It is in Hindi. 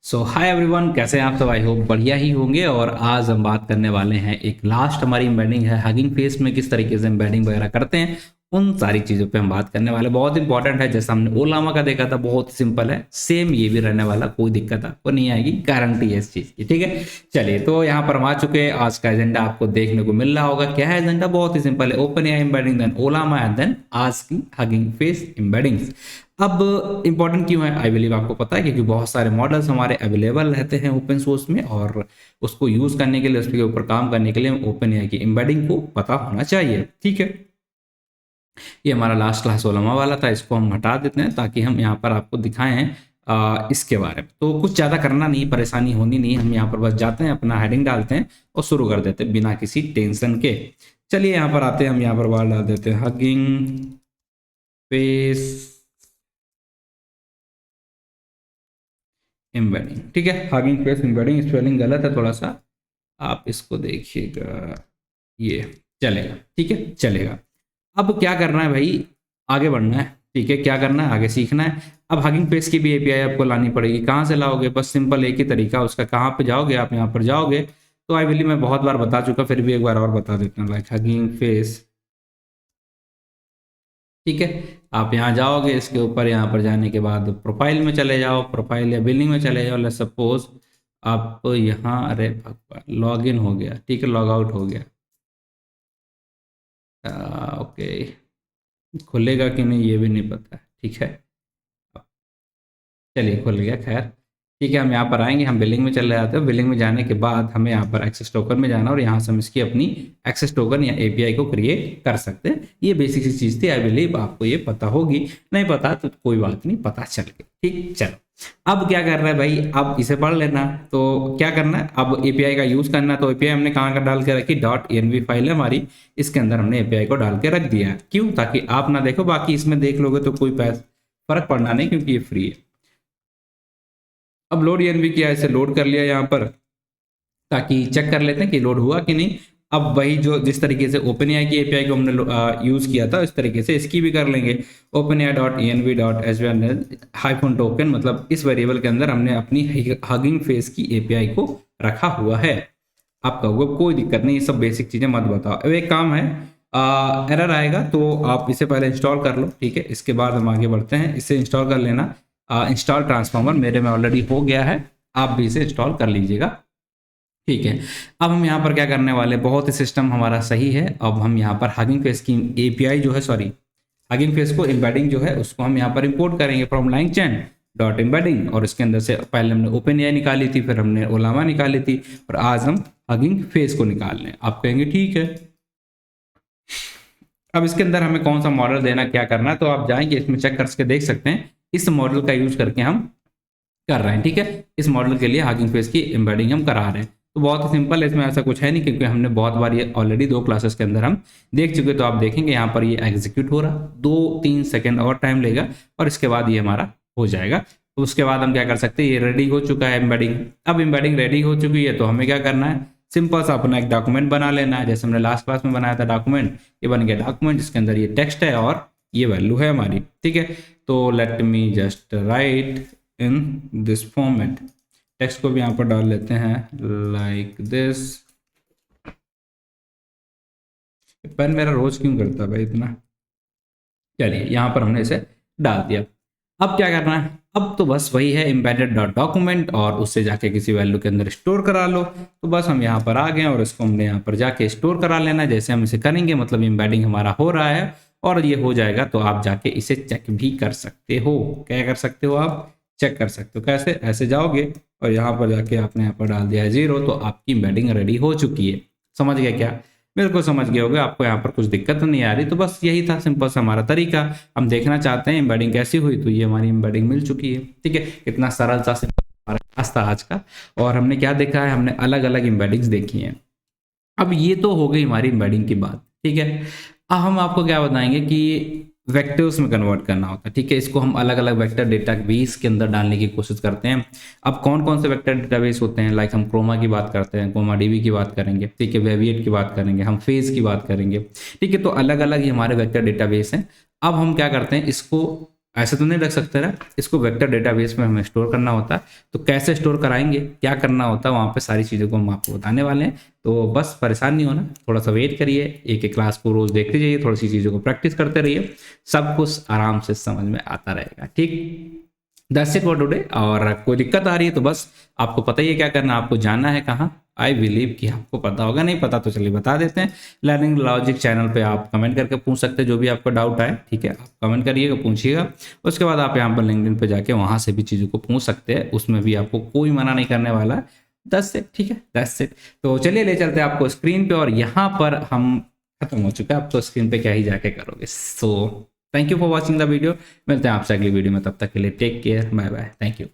सो हाय एवरीवन, कैसे हैं आप सब। आई होप बढ़िया ही होंगे। और आज हम बात करने वाले हैं, एक लास्ट हमारी एम्बेडिंग है हगिंग फेस में, किस तरीके से एम्बेडिंग वगैरह करते हैं उन सारी चीज़ों पे हम बात करने वाले। बहुत इंपॉर्टेंट है। जैसा हमने ओलामा का देखा था, बहुत सिंपल है, सेम ये भी रहने वाला, कोई दिक्कत आपको नहीं आएगी, गारंटी है इस चीज़ की। ठीक है, चलिए तो यहाँ पर हम आ चुके हैं। आज का एजेंडा आपको देखने को मिल रहा होगा। क्या है एजेंडा? बहुत ही सिंपल है, open AI embedding, then Ollama and then आज की हगिंग फेस एम्बेडिंग्स। अब इंपॉर्टेंट क्यों है? आई बिलीव आपको पता है, क्योंकि बहुत सारे मॉडल्स हमारे अवेलेबल रहते हैं ओपन सोर्स में, और उसको यूज करने के लिए, उसके ऊपर काम करने के लिए ओपन एआई की एम्बेडिंग को पता होना चाहिए। ठीक है, ये हमारा लास्ट क्लास ओलामा वाला था, इसको हम हटा देते हैं ताकि हम यहाँ पर आपको दिखाएं इसके बारे में। तो कुछ ज़्यादा करना नहीं, परेशानी होनी नहीं, हम यहाँ पर बस जाते हैं, अपना हेडिंग डालते हैं और शुरू कर देते हैं बिना किसी टेंशन के। चलिए यहाँ पर आते हैं, हम यहाँ पर बार डाल देते हैं हगिंग फेस एम्बेडिंग। ठीक है, हगिंग फेस एम्बेडिंग, स्पेलिंग गलत है थोड़ा सा, आप इसको देखिएगा, ये चलेगा। ठीक है, चलेगा। अब क्या करना है भाई, आगे बढ़ना है। ठीक है, क्या करना है, आगे सीखना है। अब हगिंग फेस की भी एपीआई आपको लानी पड़ेगी। कहाँ से लाओगे? बस सिंपल एक ही तरीका उसका। कहाँ पे जाओगे आप? यहाँ पर जाओगे तो आई बिलीव मैं बहुत बार बता चुका, फिर भी एक बार और बता देता हूँ, लाइक हगिंग फेस। ठीक है, आप यहाँ जाओगे, इसके ऊपर यहाँ पर जाने के बाद प्रोफाइल में चले जाओ, प्रोफाइल या बिलिंग में चले जाओ। लेट सपोज आप यहाँ, अरे भगवान, लॉग इन हो गया। ठीक है, लॉग आउट हो गया। ओके, खुलेगा कि नहीं ये भी नहीं पता है। ठीक है, चलिए खुल गया, खैर। ठीक है, हम यहाँ पर आएंगे, हम बिलिंग में चले जाते हैं। बिलिंग में जाने के बाद हमें यहाँ पर एक्सेस टोकन में जाना, और यहाँ से हम इसकी अपनी एक्सेस टोकन या एपीआई को क्रिएट कर सकते हैं। ये बेसिक सी चीज़ थी, आई बिलीव आपको ये पता होगी। नहीं पता तो कोई बात नहीं, पता चल गई। ठीक, चलो अब क्या करना है भाई, अब इसे पढ़ लेना। तो क्या करना है, अब एपीआई का यूज़ करना है। तो एपीआई हमने कहाँ का डाल के रखी, .env फाइल है हमारी, इसके अंदर हमने एपीआई को डाल के रख दिया है। क्यों? ताकि आप ना देखो, बाकी इसमें देख लोगे तो कोई फर्क पड़ना नहीं, क्योंकि ये फ्री है। अब लोड एनवी किया, इसे लोड कर लिया यहाँ पर, ताकि चेक कर लेते हैं कि लोड हुआ कि नहीं। अब वही जो जिस तरीके से ओपन एआई की एपीआई को हमने यूज़ किया था, इस तरीके से इसकी भी कर लेंगे। Open AI dot E N V dot H hyphen token, मतलब इस वेरिएबल के अंदर हमने अपनी हगिंग फेस की एपीआई को रखा हुआ है। आप कहोगे कोई दिक्कत नहीं, ये सब बेसिक चीज़ें मत बताओ। अब एक काम है, एरर आएगा तो आप इसे पहले इंस्टॉल कर लो। ठीक है, इसके बाद हम आगे बढ़ते हैं। इसे इंस्टॉल कर लेना। इंस्टॉल ट्रांसफॉर्मर मेरे में ऑलरेडी हो गया है, आप भी इसे इंस्टॉल कर लीजिएगा। ठीक है, अब हम यहाँ पर क्या करने वाले, बहुत ही सिस्टम हमारा सही है। अब हम यहाँ पर हगिंग फेस की एपीआई जो है, सॉरी, हगिंग फेस को एम्बेडिंग जो है उसको हम यहाँ पर इंपोर्ट करेंगे from line chain dot embedding. और इसके अंदर से पहले हमने ओपन एआई निकाली थी, फिर हमने ओलामा निकाली थी, और आज हम हगिंग फेस को निकाल लें। आप कहेंगे ठीक है, अब इसके अंदर हमें कौन सा मॉडल देना, क्या करना है, तो आप जाएंगे इसमें चेक करके देख सकते हैं। इस मॉडल का यूज करके हम कर रहे हैं। ठीक है, इस मॉडल के लिए हगिंग फेस की एम्बेडिंग हम करा रहे हैं। तो बहुत ही सिंपल है, इसमें ऐसा कुछ है नहीं, क्योंकि हमने बहुत बार ये ऑलरेडी 2 क्लासेस के अंदर हम देख चुके। तो आप देखेंगे यहाँ पर ये एग्जीक्यूट हो रहा, 2-3 सेकेंड और टाइम लेगा, और इसके बाद ये हमारा हो जाएगा। तो उसके बाद हम क्या कर सकते हैं, ये रेडी हो चुका है एम्बेडिंग। अब एम्बेडिंग रेडी हो चुकी है, तो हमें क्या करना है, सिंपल सा अपना एक डॉक्यूमेंट बना लेना है, जैसे हमने लास्ट क्लास में बनाया था डॉक्यूमेंट। ये बन गया डॉक्यूमेंट, जिसके अंदर ये टेक्स्ट है और ये वैल्यू है हमारी। ठीक है, तो let me just right in this format. Text को भी यहाँ पर डाल लेते हैं लाइक दिस। पेन मेरा रोज क्यों करता है भाई इतना। चलिए, यहाँ पर हमने इसे डाल दिया। अब क्या करना है, अब तो बस वही है, एम्बेडेड डॉट डॉक्यूमेंट, और उससे जाके किसी वैल्यू के अंदर स्टोर करा लो। तो बस हम यहाँ पर आ गए, और इसको हमने यहाँ पर जाके स्टोर करा लेना है। जैसे हम इसे करेंगे, मतलब एम्बेडिंग हमारा हो रहा है और ये हो जाएगा, तो आप जाके इसे चेक भी कर सकते हो। क्या कर सकते हो आप? चेक कर सकते हो। कैसे? ऐसे जाओगे और यहाँ पर जाके आपने यहाँ पर डाल दिया है 0, तो आपकी एम्बेडिंग रेडी हो चुकी है। समझ गए क्या? बिल्कुल समझ गए होगे, आपको यहाँ पर कुछ दिक्कत नहीं आ रही। तो बस यही था सिंपल सा हमारा तरीका। हम देखना चाहते हैं एम्बेडिंग कैसी हुई, तो ये हमारी एम्बेडिंग मिल चुकी है। ठीक है, कितना सरल सा सिंपल हमारा क्लास था आज का। और हमने क्या देखा है, हमने अलग अलग एम्बेडिंग्स देखी हैं। अब ये तो हो गई हमारी एम्बेडिंग की बात। ठीक है, अब हम आपको क्या बताएंगे कि वेक्टर्स में कन्वर्ट करना होता है। ठीक है, इसको हम अलग अलग वेक्टर डेटाबेस के अंदर डालने की कोशिश करते हैं। अब कौन कौन से वेक्टर डेटाबेस होते हैं, लाइक हम क्रोमा की बात करते हैं, क्रोमा डीबी की बात करेंगे। ठीक है, वेविएट की बात करेंगे, हम फेज की बात करेंगे। ठीक है, तो अलग अलग ही हमारे वेक्टर डेटाबेस हैं। अब हम क्या करते हैं, इसको ऐसे तो नहीं रख सकते ना, इसको वेक्टर डेटाबेस में हमें स्टोर करना होता है। तो कैसे स्टोर कराएंगे, क्या करना होता है, वहाँ पे सारी चीज़ों को हम आपको बताने वाले हैं। तो बस परेशान नहीं होना, थोड़ा सा वेट करिए, एक एक क्लास को रोज़ देखते जाइए, थोड़ी सी चीज़ों को प्रैक्टिस करते रहिए, सब कुछ आराम से समझ में आता रहेगा। ठीक, दैट्स इट फॉर टुडे। और कोई दिक्कत आ रही है तो बस आपको पता ही है क्या करना, आपको जाना है कहाँ। आई बिलीव कि आपको पता होगा, नहीं पता तो चलिए बता देते हैं। लर्निंग लॉजिक चैनल पे आप कमेंट करके पूछ सकते हैं जो भी आपको डाउट आए, ठीक है, आप कमेंट करिएगा, पूछिएगा। उसके बाद आप यहाँ पर लिंक्डइन पे जाके वहाँ से भी चीज़ों को पूछ सकते हैं, उसमें भी आपको कोई मना नहीं करने वाला है। दैट्स इट, ठीक है, दैट्स इट। तो चलिए ले चलते हैं आपको स्क्रीन पे, और यहाँ पर हम खत्म हो चुका है, आप तो स्क्रीन पे क्या ही जाके करोगे। So thank you for watching the video, मिलते हैं आपसे अगली वीडियो में, तब तक के लिए take care, bye bye, thank you.